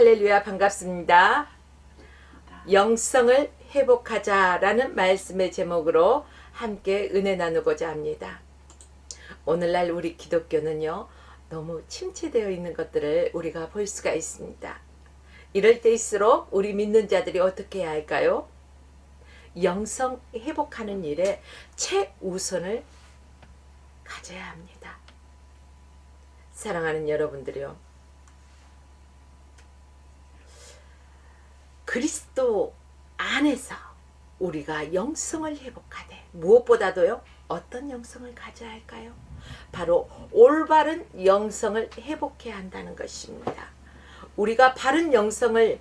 할렐루야, 반갑습니다. 영성을 회복하자라는 말씀의 제목으로 함께 은혜 나누고자 합니다. 오늘날 우리 기독교는요, 너무 침체되어 있는 것들을 우리가 볼 수가 있습니다. 이럴 때일수록 우리 믿는 자들이 어떻게 해야 할까요? 영성 회복하는 일에 최우선을 가져야 합니다. 사랑하는 여러분들이요, 그리스도 안에서 우리가 영성을 회복하되 무엇보다도요, 어떤 영성을 가져야 할까요? 바로 올바른 영성을 회복해야 한다는 것입니다. 우리가 바른 영성을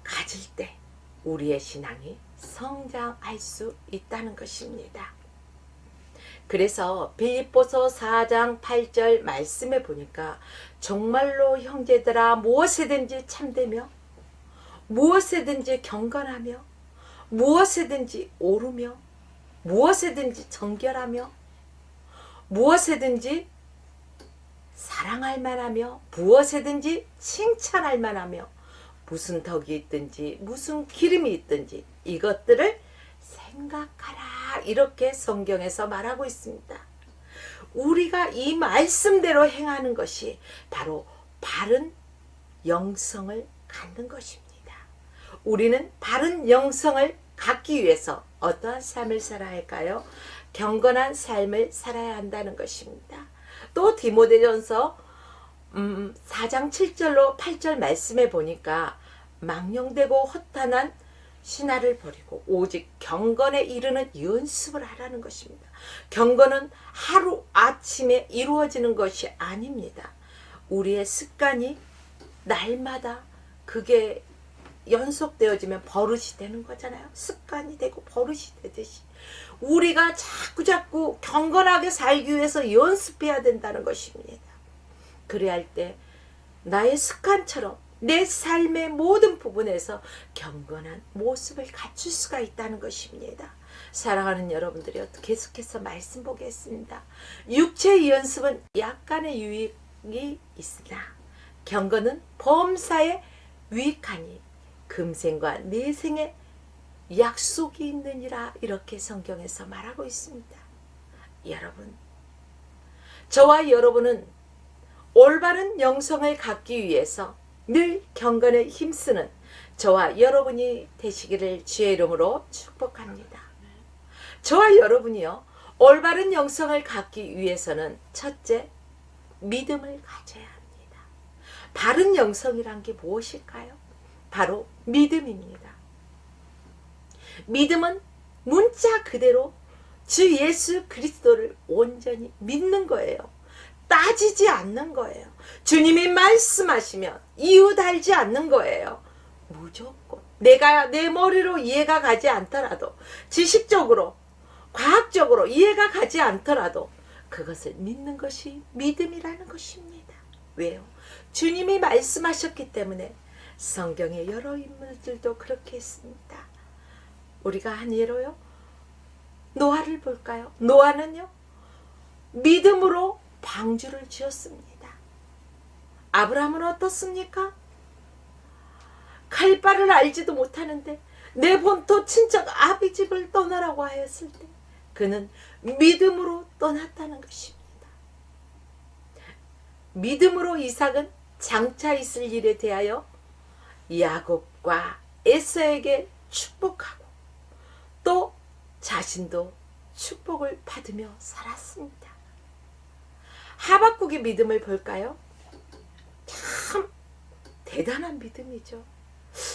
가질 때 우리의 신앙이 성장할 수 있다는 것입니다. 그래서 빌립보서 4장 8절 말씀에 보니까 정말로 형제들아 무엇이든지 참되며 무엇이든지 경건하며 무엇이든지 옳으며 무엇이든지 정결하며 무엇이든지 사랑할 만하며 무엇이든지 칭찬할 만하며 무슨 덕이 있든지 무슨 기름이 있든지 이것들을 생각하라, 이렇게 성경에서 말하고 있습니다. 우리가 이 말씀대로 행하는 것이 바로 바른 영성을 갖는 것입니다. 우리는 바른 영성을 갖기 위해서 어떠한 삶을 살아야 할까요? 경건한 삶을 살아야 한다는 것입니다. 또 디모데전서 4장 7절로 8절 말씀에 보니까 망령되고 허탄한 신화를 버리고 오직 경건에 이르는 연습을 하라는 것입니다. 경건은 하루아침에 이루어지는 것이 아닙니다. 우리의 습관이 날마다 그게 연속되어지면 버릇이 되는 거잖아요. 습관이 되고 버릇이 되듯이 우리가 자꾸 경건하게 살기 위해서 연습해야 된다는 것입니다. 그래야 할 때 나의 습관처럼 내 삶의 모든 부분에서 경건한 모습을 갖출 수가 있다는 것입니다. 사랑하는 여러분들이 계속해서 말씀 보겠습니다. 육체의 연습은 약간의 유익이 있으나 경건은 범사에 유익하니 금생과 내생에 약속이 있느니라, 이렇게 성경에서 말하고 있습니다. 여러분, 저와 여러분은 올바른 영성을 갖기 위해서 늘 경건에 힘쓰는 저와 여러분이 되시기를 주의 이름으로 축복합니다. 저와 여러분이요, 올바른 영성을 갖기 위해서는 첫째, 믿음을 가져야 합니다. 바른 영성이란 게 무엇일까요? 바로 믿음입니다. 믿음은 문자 그대로 주 예수 그리스도를 온전히 믿는 거예요. 따지지 않는 거예요. 주님이 말씀하시면 이유 달지 않는 거예요. 무조건 내가 내 머리로 이해가 가지 않더라도, 지식적으로 과학적으로 이해가 가지 않더라도 그것을 믿는 것이 믿음이라는 것입니다. 왜요? 주님이 말씀하셨기 때문에. 성경의 여러 인물들도 그렇게 했습니다. 우리가 한 예로요, 노아를 볼까요? 노아는요, 믿음으로 방주를 지었습니다. 아브라함은 어떻습니까? 칼바를 알지도 못하는데 내 본토 친척 아비집을 떠나라고 하였을 때 그는 믿음으로 떠났다는 것입니다. 믿음으로 이삭은 장차 있을 일에 대하여 야곱과 에서에게 축복하고 또 자신도 축복을 받으며 살았습니다. 하박국의 믿음을 볼까요? 참 대단한 믿음이죠.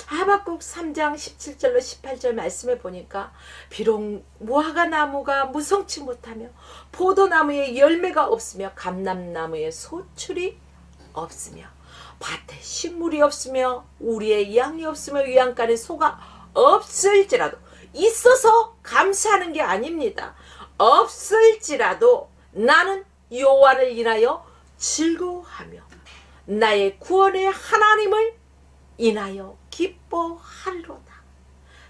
하박국 3장 17절로 18절 말씀에 보니까 비록 무화과 나무가 무성치 못하며 포도나무에 열매가 없으며 감람나무에 소출이 없으며 밭에 식물이 없으며 우리의 양이 없으며 위안간에 소가 없을지라도, 있어서 감사하는 게 아닙니다. 없을지라도 나는 여호와를 인하여 즐거워하며 나의 구원의 하나님을 인하여 기뻐하리로다.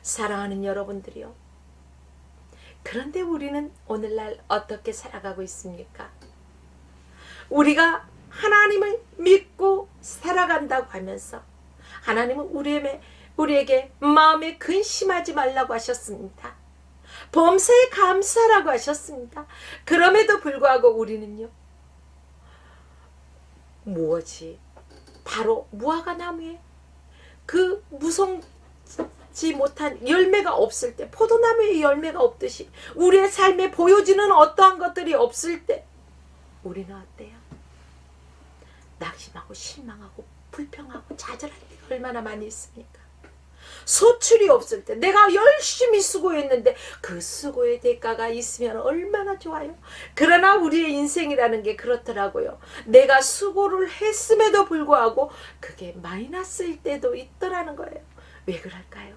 사랑하는 여러분들이요, 그런데 우리는 오늘날 어떻게 살아가고 있습니까? 우리가 하나님을 믿고 살아간다고 하면서 하나님은 우리에게 마음에 근심하지 말라고 하셨습니다. 범사에 감사하라고 하셨습니다. 그럼에도 불구하고 우리는요, 무엇이 바로 무화과 나무에 그 무성지 못한 열매가 없을 때, 포도나무에 열매가 없듯이 우리의 삶에 보여지는 어떠한 것들이 없을 때 우리는 어때요? 낙심하고 실망하고 불평하고 좌절할 때가 얼마나 많이 있습니까? 소출이 없을 때, 내가 열심히 수고했는데 그 수고의 대가가 있으면 얼마나 좋아요. 그러나 우리의 인생이라는 게 그렇더라고요. 내가 수고를 했음에도 불구하고 그게 마이너스일 때도 있더라는 거예요. 왜 그럴까요?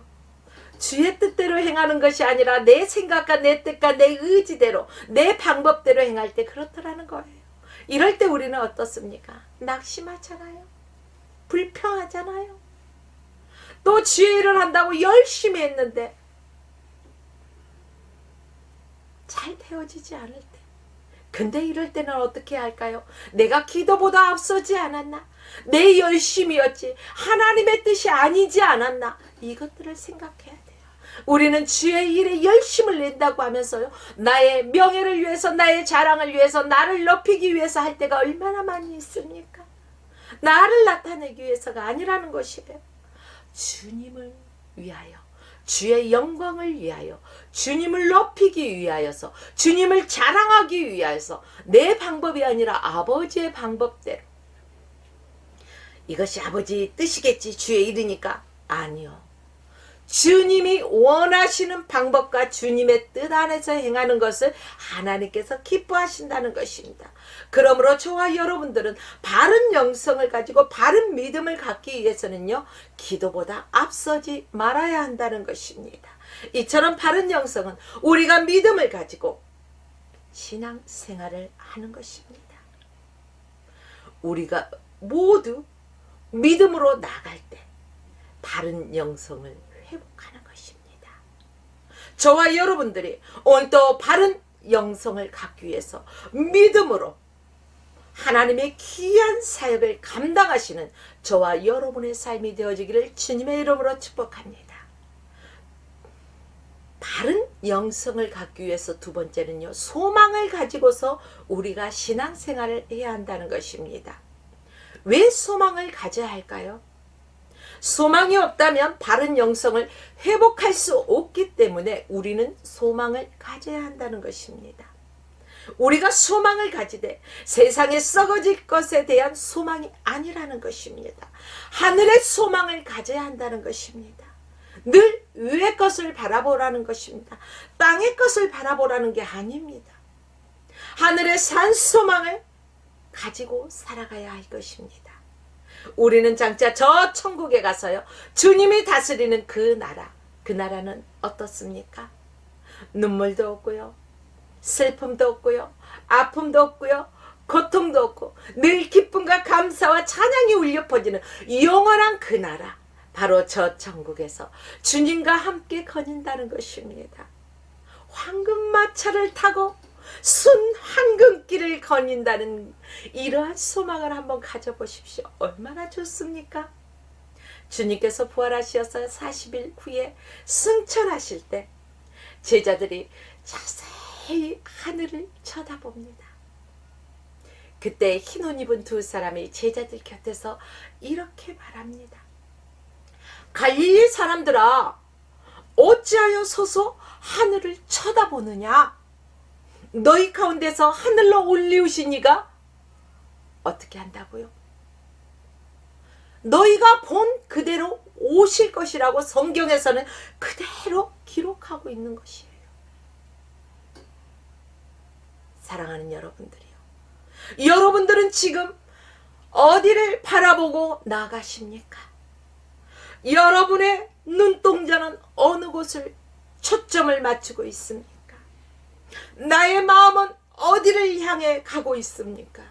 주의 뜻대로 행하는 것이 아니라 내 생각과 내 뜻과 내 의지대로, 내 방법대로 행할 때 그렇더라는 거예요. 이럴 때 우리는 어떻습니까? 낙심하잖아요. 불평하잖아요. 또 주의 일을 한다고 열심히 했는데 잘 되어지지 않을 때, 근데 이럴 때는 어떻게 할까요? 내가 기도보다 앞서지 않았나? 내 열심이었지 하나님의 뜻이 아니지 않았나? 이것들을 생각해야 돼요. 우리는 주의 일에 열심을 낸다고 하면서요, 나의 명예를 위해서, 나의 자랑을 위해서, 나를 높이기 위해서 할 때가 얼마나 많이 있습니까? 나를 나타내기 위해서가 아니라는 것이에요. 주님을 위하여, 주의 영광을 위하여, 주님을 높이기 위하여서, 주님을 자랑하기 위하여서, 내 방법이 아니라 아버지의 방법대로. 이것이 아버지 뜻이겠지, 주의 일이니까. 아니요. 주님이 원하시는 방법과 주님의 뜻 안에서 행하는 것을 하나님께서 기뻐하신다는 것입니다. 그러므로 저와 여러분들은 바른 영성을 가지고 바른 믿음을 갖기 위해서는요, 기도보다 앞서지 말아야 한다는 것입니다. 이처럼 바른 영성은 우리가 믿음을 가지고 신앙생활을 하는 것입니다. 우리가 모두 믿음으로 나갈 때 바른 영성을 회복하는 것입니다. 저와 여러분들이 오늘도 바른 영성을 갖기 위해서 믿음으로 하나님의 귀한 사역을 감당하시는 저와 여러분의 삶이 되어지기를 주님의 이름으로 축복합니다. 바른 영성을 갖기 위해서 두 번째는요, 소망을 가지고서 우리가 신앙생활을 해야 한다는 것입니다. 왜 소망을 가져야 할까요? 소망이 없다면 바른 영성을 회복할 수 없기 때문에 우리는 소망을 가져야 한다는 것입니다. 우리가 소망을 가지되 세상에 썩어질 것에 대한 소망이 아니라는 것입니다. 하늘의 소망을 가져야 한다는 것입니다. 늘 위의 것을 바라보라는 것입니다. 땅의 것을 바라보라는 게 아닙니다. 하늘의 산 소망을 가지고 살아가야 할 것입니다. 우리는 장차 저 천국에 가서요, 주님이 다스리는 그 나라, 그 나라는 어떻습니까? 눈물도 없고요, 슬픔도 없고요, 아픔도 없고요, 고통도 없고 늘 기쁨과 감사와 찬양이 울려 퍼지는 영원한 그 나라, 바로 저 천국에서 주님과 함께 거닌다는 것입니다. 황금마차를 타고 순 황금길을 거닌다는 이러한 소망을 한번 가져보십시오. 얼마나 좋습니까? 주님께서 부활하셔서 40일 후에 승천하실 때 제자들이 자세히 하늘을 쳐다봅니다. 그때 흰 옷 입은 두 사람이 제자들 곁에서 이렇게 말합니다. 갈릴리 사람들아, 어찌하여 서서 하늘을 쳐다보느냐? 너희 가운데서 하늘로 올리우신 이가 어떻게 한다고요? 너희가 본 그대로 오실 것이라고 성경에서는 그대로 기록하고 있는 것이에요. 사랑하는 여러분들이요, 여러분들은 지금 어디를 바라보고 나가십니까? 여러분의 눈동자는 어느 곳을 초점을 맞추고 있습니까? 나의 마음은 어디를 향해 가고 있습니까?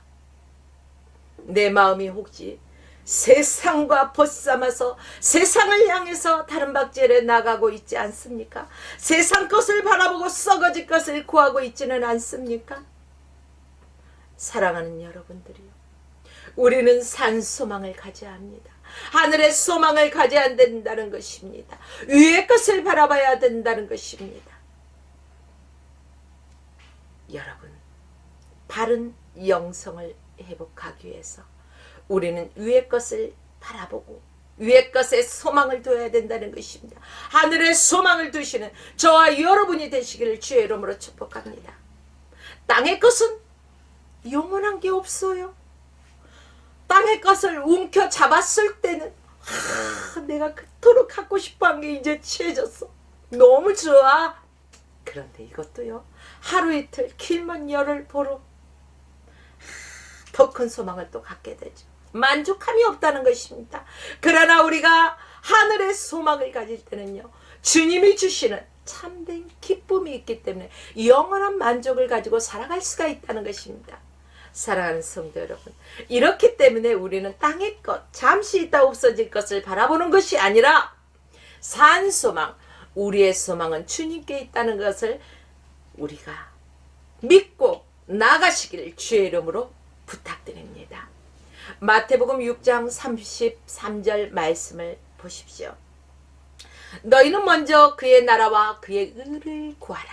내 마음이 혹시 세상과 벗삼아서 세상을 향해서 다른 박질에 나가고 있지 않습니까? 세상 것을 바라보고 썩어질 것을 구하고 있지는 않습니까? 사랑하는 여러분들이요, 우리는 산 소망을 가져야 합니다. 하늘의 소망을 가져야 된다는 것입니다. 위의 것을 바라봐야 된다는 것입니다. 여러분, 바른 영성을 회복하기 위해서 우리는 위의 것을 바라보고 위의 것에 소망을 둬야 된다는 것입니다. 하늘의 소망을 두시는 저와 여러분이 되시기를 주의 이름으로 축복합니다. 땅의 것은 영원한 게 없어요. 땅의 것을 움켜잡았을 때는 내가 그토록 갖고 싶어한 게 이제 취해졌어. 너무 좋아. 그런데 이것도요, 하루 이틀 길면 열흘 보러 더 큰 소망을 또 갖게 되죠. 만족함이 없다는 것입니다. 그러나 우리가 하늘의 소망을 가질 때는요, 주님이 주시는 참된 기쁨이 있기 때문에 영원한 만족을 가지고 살아갈 수가 있다는 것입니다. 사랑하는 성도 여러분, 이렇기 때문에 우리는 땅의 것, 잠시 있다 없어질 것을 바라보는 것이 아니라 산 소망, 우리의 소망은 주님께 있다는 것을 우리가 믿고 나가시기를 주의 이름으로 부탁드립니다. 마태복음 6장 33절 말씀을 보십시오. 너희는 먼저 그의 나라와 그의 의를 구하라.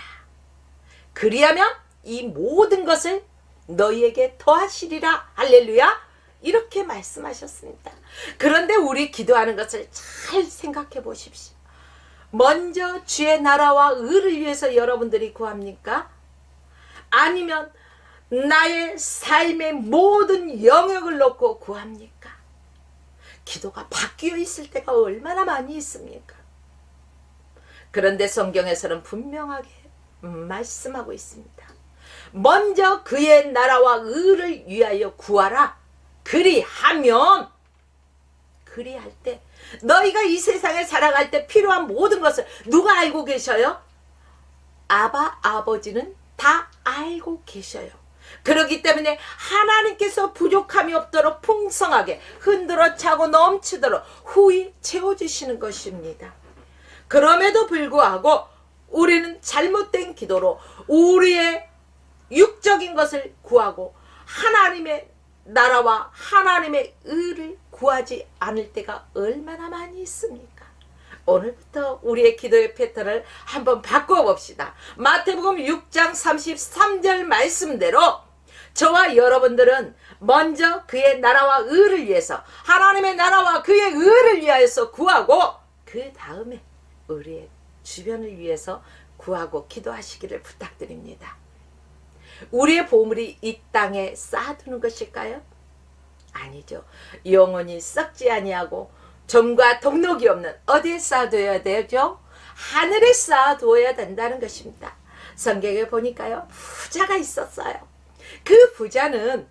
그리하면 이 모든 것을 너희에게 더하시리라. 할렐루야. 이렇게 말씀하셨습니다. 그런데 우리 기도하는 것을 잘 생각해 보십시오. 먼저 주의 나라와 의를 위해서 여러분들이 구합니까? 아니면 나의 삶의 모든 영역을 놓고 구합니까? 기도가 바뀌어 있을 때가 얼마나 많이 있습니까? 그런데 성경에서는 분명하게 말씀하고 있습니다. 먼저 그의 나라와 의를 위하여 구하라. 그리할 때 너희가 이 세상에 살아갈 때 필요한 모든 것을 누가 알고 계셔요? 아버지는 다 알고 계셔요. 그렇기 때문에 하나님께서 부족함이 없도록 풍성하게 흔들어 차고 넘치도록 후히 채워주시는 것입니다. 그럼에도 불구하고 우리는 잘못된 기도로 우리의 육적인 것을 구하고 하나님의 나라와 하나님의 의를 구하지 않을 때가 얼마나 많이 있습니까? 오늘부터 우리의 기도의 패턴을 한번 바꿔봅시다. 마태복음 6장 33절 말씀대로 저와 여러분들은 먼저 그의 나라와 의를 위해서 하나님의 나라와 그의 의를 위하여서 구하고 그 다음에 우리의 주변을 위해서 구하고 기도하시기를 부탁드립니다. 우리의 보물이 이 땅에 쌓아두는 것일까요? 아니죠. 영원히 썩지 아니하고 점과 동록이 없는 어디에 쌓아둬야 되죠? 하늘에 쌓아두어야 된다는 것입니다. 성경에 보니까요, 부자가 있었어요. 그 부자는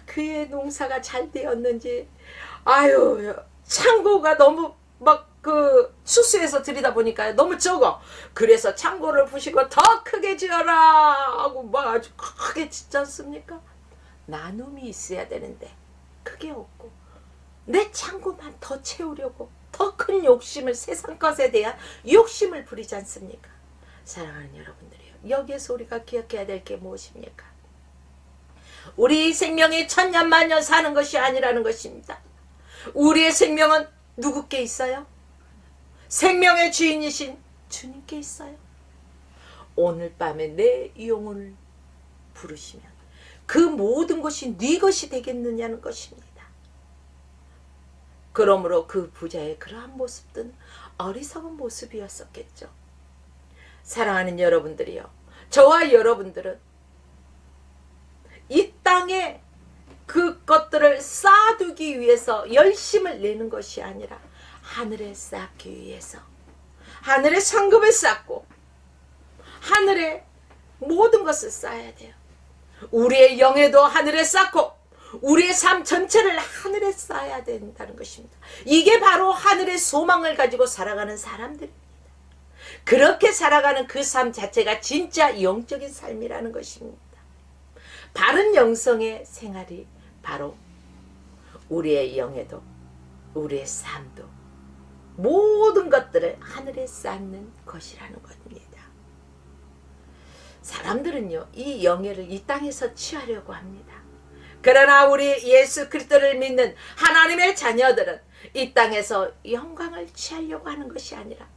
그의 농사가 잘 되었는지 창고가 너무 수수해서 들이다 보니까 너무 적어. 그래서 창고를 부시고 더 크게 지어라 하고 아주 크게 짓지 않습니까? 나눔이 있어야 되는데 그게 없고 내 창고만 더 채우려고 더 큰 욕심을, 세상 것에 대한 욕심을 부리지 않습니까? 사랑하는 여러분들이요, 여기에서 우리가 기억해야 될 게 무엇입니까? 우리 생명이 천년만년 사는 것이 아니라는 것입니다. 우리의 생명은 누구께 있어요? 생명의 주인이신 주님께 있어요. 오늘 밤에 내 영혼을 부르시면 그 모든 것이 네 것이 되겠느냐는 것입니다. 그러므로 그 부자의 그러한 모습은 어리석은 모습이었었겠죠. 사랑하는 여러분들이요, 저와 여러분들은 이 땅에 그 것들을 쌓아두기 위해서 열심을 내는 것이 아니라 하늘에 쌓기 위해서 하늘에 상급을 쌓고 하늘에 모든 것을 쌓아야 돼요. 우리의 영에도 하늘에 쌓고 우리의 삶 전체를 하늘에 쌓아야 된다는 것입니다. 이게 바로 하늘의 소망을 가지고 살아가는 사람들입니다. 그렇게 살아가는 그 삶 자체가 진짜 영적인 삶이라는 것입니다. 바른 영성의 생활이 바로 우리의 영에도 우리의 삶도 모든 것들을 하늘에 쌓는 것이라는 겁니다. 사람들은요, 이 영예를 이 땅에서 취하려고 합니다. 그러나 우리 예수 그리스도를 믿는 하나님의 자녀들은 이 땅에서 영광을 취하려고 하는 것이 아니라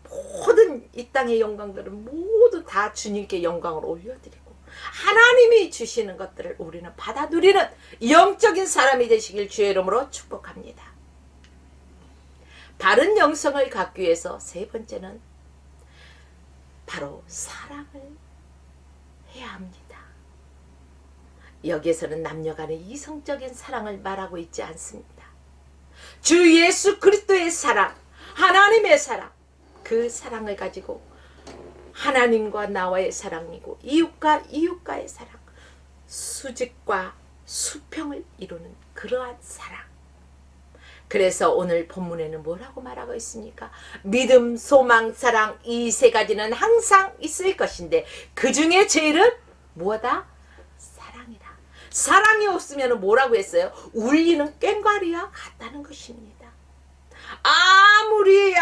모든 이 땅의 영광들은 모두 다 주님께 영광을 올려드리고 하나님이 주시는 것들을 우리는 받아 누리는 영적인 사람이 되시길 주의 이름으로 축복합니다. 바른 영성을 갖기 위해서 세 번째는 바로 사랑을 해야 합니다. 여기에서는 남녀간의 이성적인 사랑을 말하고 있지 않습니다. 주 예수 그리스도의 사랑, 하나님의 사랑, 그 사랑을 가지고 하나님과 나와의 사랑이고 이웃과 이웃과의 사랑, 수직과 수평을 이루는 그러한 사랑. 그래서 오늘 본문에는 뭐라고 말하고 있습니까? 믿음, 소망, 사랑 이 세 가지는 항상 있을 것인데 그 중에 제일은 뭐다? 사랑이다. 사랑이 없으면 뭐라고 했어요? 울리는 꽹과리와 같다는 것입니다. 아무리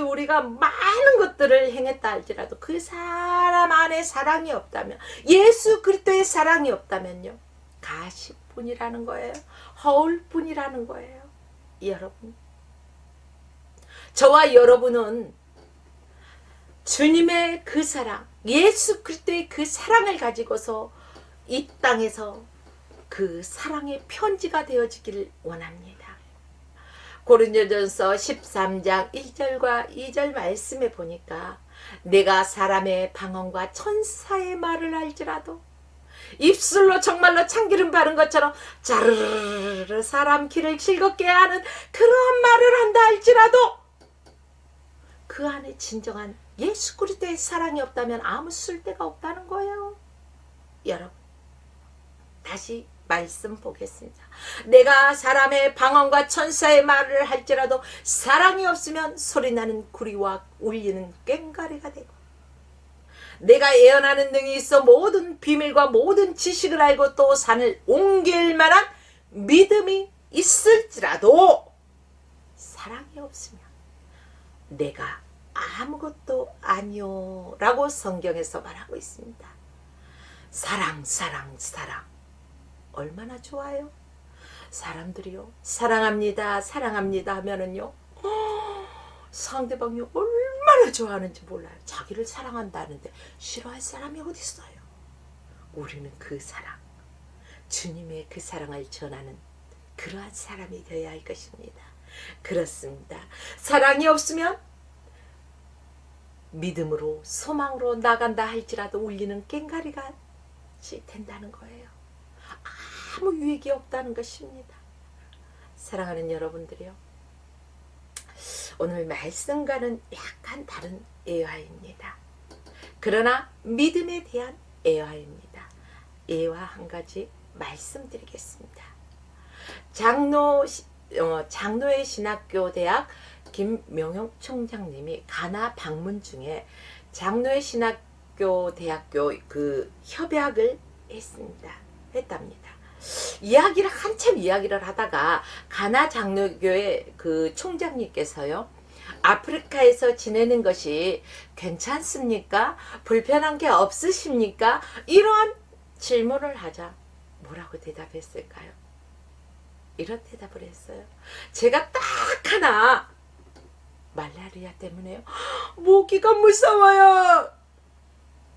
우리가 많은 것들을 행했다 할지라도 그 사람 안에 사랑이 없다면, 예수 그리스도의 사랑이 없다면요, 가시뿐이라는 거예요. 허울뿐이라는 거예요. 여러분, 저와 여러분은 주님의 그 사랑, 예수 그리스도의 그 사랑을 가지고서 이 땅에서 그 사랑의 편지가 되어지기를 원합니다. 고린도전서 13장 1절과 2절 말씀에 보니까 내가 사람의 방언과 천사의 말을 할지라도 입술로 정말로 참기름 바른 것처럼 자르르르 사람 귀를 즐겁게 하는 그러한 말을 한다 할지라도 그 안에 진정한 예수 그리스도의 사랑이 없다면 아무 쓸데가 없다는 거예요. 여러분, 다시 말씀 보겠습니다. 내가 사람의 방언과 천사의 말을 할지라도 사랑이 없으면 소리나는 구리와 울리는 꽹과리가 되고, 내가 예언하는 능이 있어 모든 비밀과 모든 지식을 알고 또 산을 옮길 만한 믿음이 있을지라도 사랑이 없으면 내가 아무것도 아니요 라고 성경에서 말하고 있습니다. 사랑, 사랑, 사랑 얼마나 좋아요. 사람들이요, 사랑합니다, 사랑합니다 하면은요, 상대방이 얼마나 좋아하는지 몰라요. 자기를 사랑한다는데 싫어할 사람이 어디 있어요. 우리는 그 사랑, 주님의 그 사랑을 전하는 그러한 사람이 되어야 할 것입니다. 그렇습니다. 사랑이 없으면 믿음으로 소망으로 나간다 할지라도 울리는 꽹과리가 된다는 거예요. 아무 유익이 없다는 것입니다. 사랑하는 여러분들이요, 오늘 말씀과는 약간 다른 애화입니다. 그러나 믿음에 대한 애화입니다. 애화 한 가지 말씀드리겠습니다. 장로의 신학교 대학 김명용 총장님이 가나 방문 중에 장로의 신학교 대학교 그 협약을 했답니다. 한참 이야기를 하다가 가나 장로교회 그 총장님께서요, 아프리카에서 지내는 것이 괜찮습니까? 불편한 게 없으십니까? 이런 질문을 하자 뭐라고 대답했을까요? 이런 대답을 했어요. 제가 딱 하나, 말라리아 때문에요, 모기가 무서워요.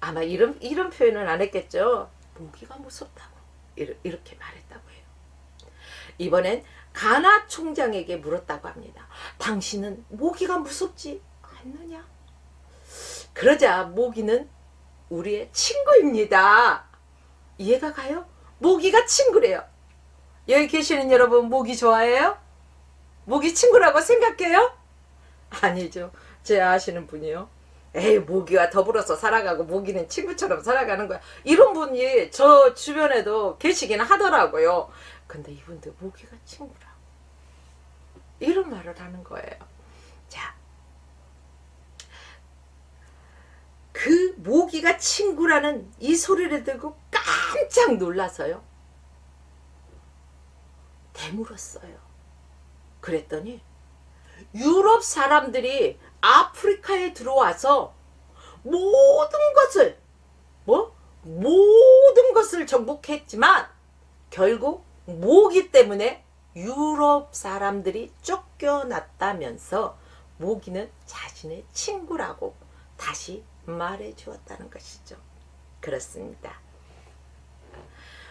아마 이런 표현은 안 했겠죠. 모기가 무섭다고 이렇게 말했다고 해요. 이번엔 가나 총장에게 물었다고 합니다. 당신은 모기가 무섭지 않느냐? 그러자 모기는 우리의 친구입니다. 이해가 가요? 모기가 친구래요. 여기 계시는 여러분, 모기 좋아해요? 모기 친구라고 생각해요? 아니죠. 제 아시는 분이요, 에이, 모기와 더불어서 살아가고 모기는 친구처럼 살아가는 거야, 이런 분이 저 주변에도 계시긴 하더라고요. 근데 이분들 모기가 친구라고 이런 말을 하는 거예요. 자, 그 모기가 친구라는 이 소리를 듣고 깜짝 놀라서요, 되물었어요. 그랬더니 유럽 사람들이 아프리카에 들어와서 모든 것을 정복했지만 결국 모기 때문에 유럽 사람들이 쫓겨났다면서 모기는 자신의 친구라고 다시 말해 주었다는 것이죠. 그렇습니다.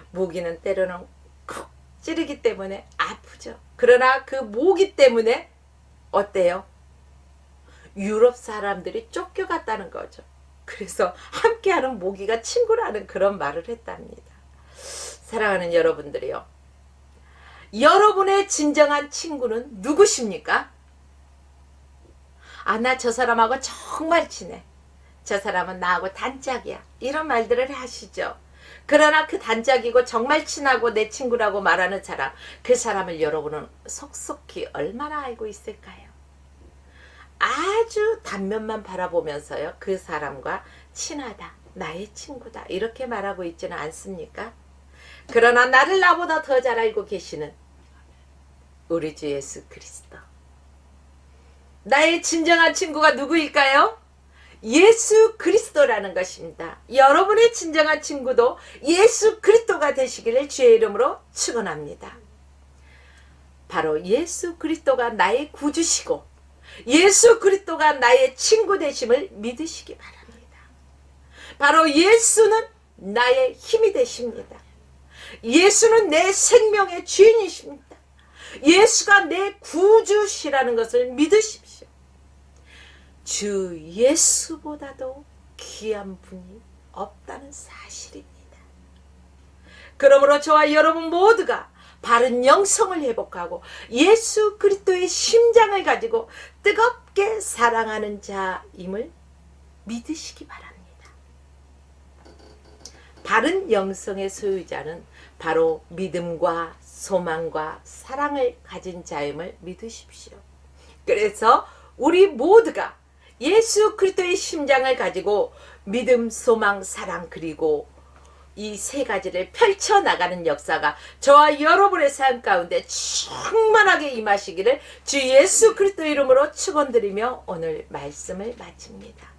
모기는 때로는 콕 찌르기 때문에 아프죠. 그러나 그 모기 때문에 어때요? 유럽 사람들이 쫓겨갔다는 거죠. 그래서 함께하는 모기가 친구라는 그런 말을 했답니다. 사랑하는 여러분들이요. 여러분의 진정한 친구는 누구십니까? 아, 나 저 사람하고 정말 친해. 저 사람은 나하고 단짝이야. 이런 말들을 하시죠. 그러나 그 단짝이고 정말 친하고 내 친구라고 말하는 사람, 그 사람을 여러분은 속속히 얼마나 알고 있을까요? 아주 단면만 바라보면서요, 그 사람과 친하다, 나의 친구다 이렇게 말하고 있지는 않습니까? 그러나 나를 나보다 더 잘 알고 계시는 우리 주 예수 그리스도, 나의 진정한 친구가 누구일까요? 예수 그리스도라는 것입니다. 여러분의 진정한 친구도 예수 그리스도가 되시기를 주의 이름으로 축원합니다. 바로 예수 그리스도가 나의 구주시고 예수 그리스도가 나의 친구 되심을 믿으시기 바랍니다. 바로 예수는 나의 힘이 되십니다. 예수는 내 생명의 주인이십니다. 예수가 내 구주시라는 것을 믿으십시오. 주 예수보다도 귀한 분이 없다는 사실입니다. 그러므로 저와 여러분 모두가 바른 영성을 회복하고 예수 그리스도의 심장을 가지고 뜨겁게 사랑하는 자임을 믿으시기 바랍니다. 바른 영성의 소유자는 바로 믿음과 소망과 사랑을 가진 자임을 믿으십시오. 그래서 우리 모두가 예수 그리스도의 심장을 가지고 믿음, 소망, 사랑 그리고 이 세 가지를 펼쳐나가는 역사가 저와 여러분의 삶 가운데 충만하게 임하시기를 주 예수 그리스도 이름으로 축원드리며 오늘 말씀을 마칩니다.